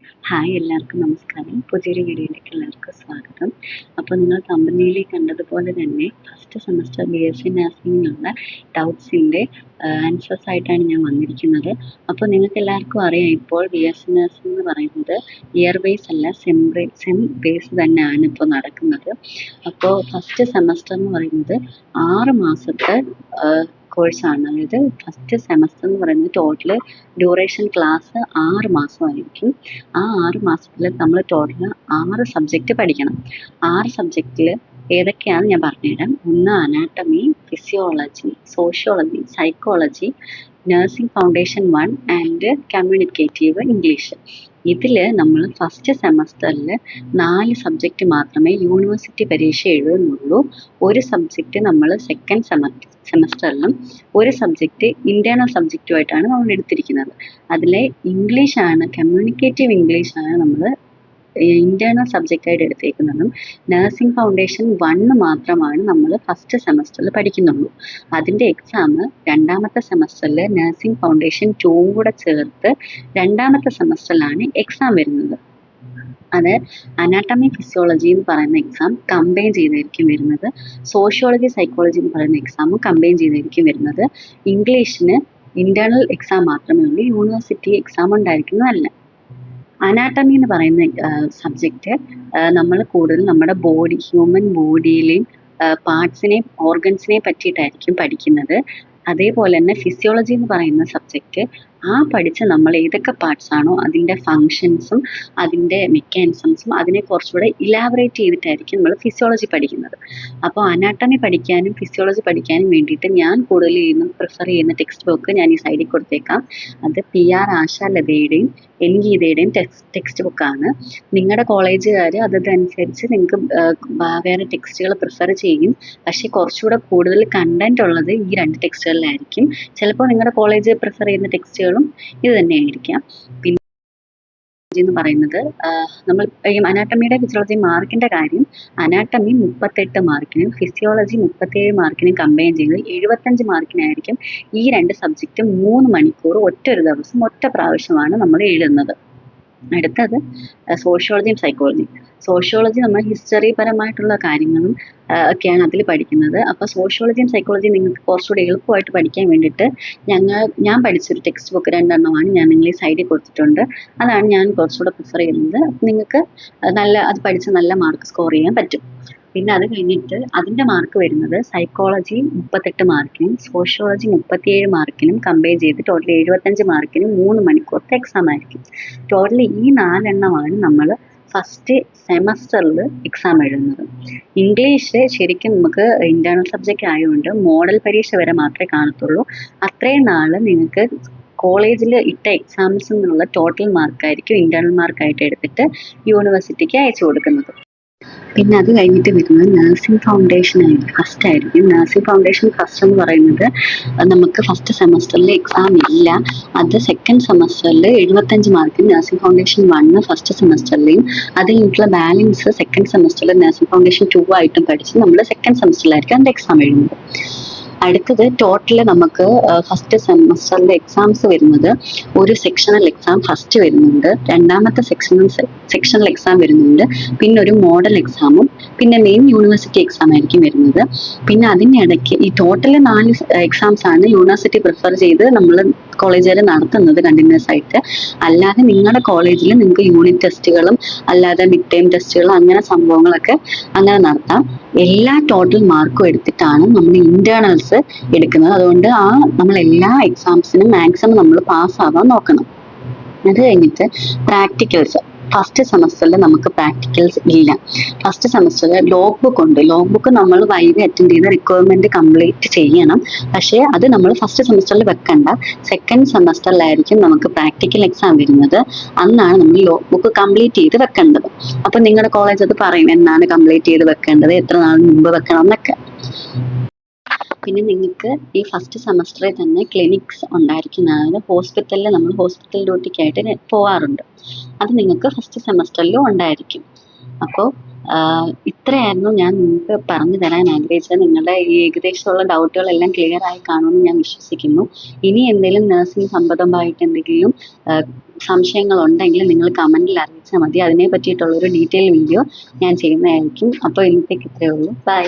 Hi, എല്ലാവർക്കും നമസ്കാരം. പുതിയൊരു വീഡിയോയിലേക്ക് എല്ലാവർക്കും സ്വാഗതം. അപ്പോൾ നിങ്ങൾ തമ്പനയിലിൽ കണ്ടതുപോലെ തന്നെ ഫസ്റ്റ് സെമസ്റ്റർ BSc നഴ്സിംഗിനുള്ള ഡൗട്ട്സിൻ്റെ ആൻസേഴ്സ് ആയിട്ടാണ് ഞാൻ വന്നിരിക്കുന്നത്. അപ്പോൾ നിങ്ങൾക്ക് എല്ലാവർക്കും അറിയാം, ഇപ്പോൾ BSc നഴ്സിംഗ് എന്ന് പറയുന്നത് ഇയർ ബേസ് അല്ല, സെം ബേസ് തന്നെയാണ് ഇപ്പോൾ നടക്കുന്നത്. അപ്പോൾ ഫസ്റ്റ് സെമസ്റ്റർ എന്ന് പറയുന്നത് 6 മാസത്തെ കോഴ്സാണ്. അതായത് ഫസ്റ്റ് സെമസ്റ്റർ എന്ന് പറയുന്നത് ടോട്ടൽ ഡ്യൂറേഷൻ ക്ലാസ് 6 മാസമായിരിക്കും. ആ 6 മാസത്തിൽ നമ്മൾ ടോട്ടൽ 6 സബ്ജക്റ്റ് പഠിക്കണം. 6 സബ്ജക്റ്റിൽ ഏതൊക്കെയാണെന്ന് ഞാൻ പറഞ്ഞുതരാം. ഒന്ന് anatomy, physiology, sociology, psychology, nursing foundation 1 and communicative English. ഇതിൽ നമ്മൾ ഫസ്റ്റ് സെമസ്റ്ററിൽ 4 സബ്ജക്റ്റ് മാത്രമേ യൂണിവേഴ്സിറ്റി പരീക്ഷ എഴുതുന്നുള്ളൂ. ഒരു സബ്ജക്റ്റ് നമ്മൾ സെക്കൻഡ് സെമസ്റ്ററിലും ഒരു സബ്ജക്റ്റ് ഇൻറ്റേർണൽ സബ്ജക്റ്റുമായിട്ടാണ് നമ്മൾ എടുത്തിരിക്കുന്നത്. അതിലെ ഇംഗ്ലീഷാണ്, കമ്മ്യൂണിക്കേറ്റീവ് ഇംഗ്ലീഷാണ് നമ്മൾ ഇൻറ്റേർണൽ സബ്ജക്റ്റായിട്ട് എടുത്തേക്കുന്നതും. നഴ്സിംഗ് ഫൗണ്ടേഷൻ 1 മാത്രമാണ് നമ്മൾ ഫസ്റ്റ് സെമസ്റ്ററിൽ പഠിക്കുന്നുള്ളൂ. അതിൻ്റെ എക്സാം രണ്ടാമത്തെ സെമസ്റ്ററിൽ നഴ്സിംഗ് ഫൗണ്ടേഷൻ 2 കൂടെ ചേർത്ത് രണ്ടാമത്തെ സെമസ്റ്ററിലാണ് എക്സാം വരുന്നത്. അത് അനാട്ടമി, ഫിസിയോളജി എന്ന് പറയുന്ന എക്സാം കമ്പൈൻ ചെയ്തായിരിക്കും വരുന്നത്. സോഷ്യോളജി, സൈക്കോളജി എന്ന് പറയുന്ന എക്സാമും കമ്പൈൻ ചെയ്തായിരിക്കും വരുന്നത്. ഇംഗ്ലീഷിന് ഇൻറ്റേർണൽ എക്സാം മാത്രമേ ഉള്ളൂ, യൂണിവേഴ്സിറ്റി എക്സാം ഉണ്ടായിരിക്കുന്നതല്ല. അനാട്ടമി എന്ന് പറയുന്ന സബ്ജക്റ്റ് നമ്മൾ കൂടുതൽ നമ്മുടെ ബോഡി, ഹ്യൂമൻ ബോഡിയിലെയും പാർട്സിനെയും ഓർഗൻസിനെ പറ്റിയിട്ടായിരിക്കും പഠിക്കുന്നത്. അതേപോലെ തന്നെ ഫിസിയോളജി എന്ന് പറയുന്ന സബ്ജക്റ്റ് പഠിച്ച നമ്മൾ ഏതൊക്കെ പാർട്സ് ആണോ അതിൻ്റെ ഫങ്ഷൻസും അതിൻ്റെ മെക്കാനിസംസും അതിനെ കുറച്ചുകൂടെ ഇലാബറേറ്റ് ചെയ്തിട്ടായിരിക്കും നമ്മൾ ഫിസിയോളജി പഠിക്കുന്നത്. അപ്പോൾ അനാട്ടമി പഠിക്കാനും ഫിസിയോളജി പഠിക്കാനും വേണ്ടിയിട്ട് ഞാൻ കൂടുതൽ പ്രിഫർ ചെയ്യുന്ന ടെക്സ്റ്റ് ബുക്ക് ഞാൻ ഈ സൈഡിൽ കൊടുത്തേക്കാം. അത് PR ആശാലതയുടെയും N ഗീതയുടെയും ടെക്സ്റ്റ് ബുക്കാണ്. നിങ്ങളുടെ കോളേജുകാർ അതനുസരിച്ച് നിങ്ങൾക്ക് വേറെ ടെക്സ്റ്റുകൾ പ്രിഫർ ചെയ്യും. പക്ഷേ കുറച്ചുകൂടെ കൂടുതൽ കണ്ടന്റ് ഉള്ളത് ഈ 2 ടെക്സ്റ്റുകളിലായിരിക്കും. ചിലപ്പോൾ നിങ്ങളുടെ കോളേജ് പ്രിഫർ ചെയ്യുന്ന ടെക്സ്റ്റുകളും ഇത് തന്നെയായിരിക്കാം. പിന്നെ എന്ന് പറയുന്നത് നമ്മൾ അനാട്ടമിയുടെ ഫിസിയോളജി മാർക്കിൻ്റെ കാര്യം, അനാട്ടമി 38 മാർക്കിനും ഫിസിയോളജി 37 മാർക്കിനും കമ്പൈൻ ചെയ്ത് 75 മാർക്കിനായിരിക്കും ഈ 2 സബ്ജക്റ്റ് 3 മണിക്കൂർ ഒറ്റൊരു ദിവസം ഒറ്റ പ്രാവശ്യമാണ് നമ്മൾ എഴുതുന്നത്. അടുത്തത് സോഷ്യോളജിയും സൈക്കോളജിയും. സോഷ്യോളജി നമ്മൾ ഹിസ്റ്ററി പരമായിട്ടുള്ള കാര്യങ്ങളും ഒക്കെയാണ് അതിൽ പഠിക്കുന്നത്. അപ്പോൾ സോഷ്യോളജിയും സൈക്കോളജിയും നിങ്ങൾക്ക് കുറച്ചുകൂടി എളുപ്പമായിട്ട് പഠിക്കാൻ വേണ്ടിയിട്ട് ഞാൻ പഠിച്ചൊരു ടെക്സ്റ്റ് ബുക്ക് 2 എണ്ണമാണ് ഞാൻ നിങ്ങൾ ഈ സൈഡിൽ കൊടുത്തിട്ടുണ്ട്. അതാണ് ഞാൻ കുറച്ചുകൂടെ പ്രിഫർ ചെയ്യുന്നത്. നിങ്ങൾക്ക് അത് പഠിച്ച് നല്ല മാർക്ക് സ്കോർ ചെയ്യാൻ പറ്റും. പിന്നെ അത് കഴിഞ്ഞിട്ട് അതിൻ്റെ മാർക്ക് വരുന്നത് സൈക്കോളജി 38 മാർക്കിനും സോഷ്യോളജി 37 മാർക്കിനും കമ്പയർ ചെയ്ത് ടോട്ടൽ 75 മാർക്കിനും 3 മണിക്കൂറത്തെ എക്സാം ആയിരിക്കും. ടോട്ടൽ ഈ 4 എണ്ണമാണ് നമ്മൾ ഫസ്റ്റ് സെമസ്റ്ററിൽ എക്സാം എഴുതുന്നത്. ഇംഗ്ലീഷ് ശരിക്കും നമുക്ക് ഇൻറ്റേർണൽ സബ്ജക്റ്റ് ആയതുകൊണ്ട് മോഡൽ പരീക്ഷ വരെ മാത്രമേ കാണത്തുള്ളൂ. അത്രയും നാൾ നിങ്ങൾക്ക് കോളേജിൽ ഇട്ട എക്സാംസിൽ നിന്നുള്ള ടോട്ടൽ മാർക്കായിരിക്കും ഇൻറ്റേർണൽ മാർക്കായിട്ട് എടുത്തിട്ട് യൂണിവേഴ്സിറ്റിക്ക് അയച്ചു കൊടുക്കുന്നത്. പിന്നെ അത് കഴിഞ്ഞിട്ട് വരുന്നത് നഴ്സിംഗ് ഫൗണ്ടേഷൻ ഫസ്റ്റ് ആയിരിക്കും. നഴ്സിംഗ് ഫൗണ്ടേഷൻ ഫസ്റ്റ് എന്ന് പറയുന്നത് നമുക്ക് ഫസ്റ്റ് സെമസ്റ്ററിൽ എക്സാം ഇല്ല. അത് സെക്കൻഡ് സെമസ്റ്ററിൽ 75 മാർക്കിന് നഴ്സിംഗ് ഫൗണ്ടേഷൻ 1 ഫസ്റ്റ് സെമസ്റ്ററിലെയും അത് കഴിഞ്ഞിട്ടുള്ള ബാലൻസ് സെക്കൻഡ് സെമസ്റ്ററിൽ നഴ്സിംഗ് ഫൗണ്ടേഷൻ 2 ആയിട്ടും പഠിച്ച് നമ്മൾ സെക്കൻഡ് സെമസ്റ്ററിലായിരിക്കും അതിൻ്റെ എക്സാം എഴുതുന്നത്. അടുത്തത് ടോട്ടൽ നമുക്ക് ഫസ്റ്റ് സെമസ്റ്ററിൻ്റെ എക്സാംസ് വരുന്നത് ഒരു സെക്ഷണൽ എക്സാം ഫസ്റ്റ് വരുന്നുണ്ട്, രണ്ടാമത്തെ സെക്ഷണൽ എക്സാം വരുന്നുണ്ട്, പിന്നെ ഒരു മോഡൽ എക്സാമും പിന്നെ മെയിൻ യൂണിവേഴ്സിറ്റി എക്സാം ആയിരിക്കും വരുന്നത്. പിന്നെ അതിൻ്റെ ഇടയ്ക്ക് ഈ ടോട്ടൽ 4 എക്സാംസ് ആണ് യൂണിവേഴ്സിറ്റി പ്രിഫർ ചെയ്ത് നമ്മൾ കോളേജുകാർ നടത്തുന്നത് കണ്ടിന്യൂസ് ആയിട്ട്. അല്ലാതെ നിങ്ങളുടെ കോളേജിൽ നിങ്ങൾക്ക് യൂണിറ്റ് ടെസ്റ്റുകളും അല്ലാതെ മിഡ് ടൈം ടെസ്റ്റുകളും അങ്ങനെ സംഭവങ്ങളൊക്കെ അങ്ങനെ നടത്താം. എല്ലാ ടോട്ടൽ മാർക്കും എടുത്തിട്ടാണ് നമ്മൾ ഇന്റേണൽസ് എടുക്കുന്നത്. അതുകൊണ്ട് നമ്മൾ എല്ലാ എക്സാംസിനും മാക്സിമം നമ്മൾ പാസ്സാവാൻ നോക്കണം. അത് കഴിഞ്ഞിട്ട് പ്രാക്ടിക്കൽസ്. ഫസ്റ്റ് സെമസ്റ്ററിൽ നമുക്ക് പ്രാക്ടിക്കൽസ് ഇല്ല. ഫസ്റ്റ് സെമസ്റ്ററിൽ ലോഗ് ബുക്ക് ഉണ്ട്. ലോഗ് ബുക്ക് നമ്മൾ വൈവി അറ്റൻഡ് ചെയ്ത് റിക്വയർമെന്റ് കംപ്ലീറ്റ് ചെയ്യണം. പക്ഷേ അത് നമ്മൾ ഫസ്റ്റ് സെമസ്റ്ററിൽ വെക്കണ്ട. സെക്കൻഡ് സെമസ്റ്ററിലായിരിക്കും നമുക്ക് പ്രാക്ടിക്കൽ എക്സാം വരുന്നത്. അന്നാണ് നമ്മൾ ലോഗ് ബുക്ക് കംപ്ലീറ്റ് ചെയ്ത് വെക്കേണ്ടത്. അപ്പം നിങ്ങളുടെ കോളേജ് അത് പറയും എന്നാണ് കംപ്ലീറ്റ് ചെയ്ത് വെക്കേണ്ടത്, എത്ര നാൾ മുമ്പ് വെക്കണം എന്നൊക്കെ. പിന്നെ നിങ്ങൾക്ക് ഈ ഫസ്റ്റ് സെമസ്റ്ററിൽ തന്നെ ക്ലിനിക്സ് ഉണ്ടായിരിക്കും. അതായത് ഹോസ്പിറ്റലിൽ നമ്മൾ ഹോസ്പിറ്റൽ ഡ്യൂട്ടിക്കായിട്ട് പോവാറുണ്ട്. അത് നിങ്ങൾക്ക് ഫസ്റ്റ് സെമസ്റ്ററിലും ഉണ്ടായിരിക്കും. അപ്പോൾ ഇത്രയായിരുന്നു ഞാൻ നിങ്ങൾക്ക് പറഞ്ഞു തരാൻ ആഗ്രഹിച്ചത്. നിങ്ങളുടെ ഈ ഏകദേശമുള്ള ഡൗട്ടുകളെല്ലാം ക്ലിയർ ആയി കാണുമെന്ന് ഞാൻ വിശ്വസിക്കുന്നു. ഇനി എന്തെങ്കിലും നഴ്സിംഗ് സംബന്ധമായിട്ട് എന്തെങ്കിലും സംശയങ്ങളുണ്ടെങ്കിൽ നിങ്ങൾ കമൻറ്റിൽ അറിയിച്ചാൽ മതി. അതിനെ പറ്റിയിട്ടുള്ളൊരു ഡീറ്റെയിൽ വീഡിയോ ഞാൻ ചെയ്യുന്നതായിരിക്കും. അപ്പോൾ ഇന്നത്തേക്ക് ഇത്രയേ ഉള്ളൂ. ബൈ.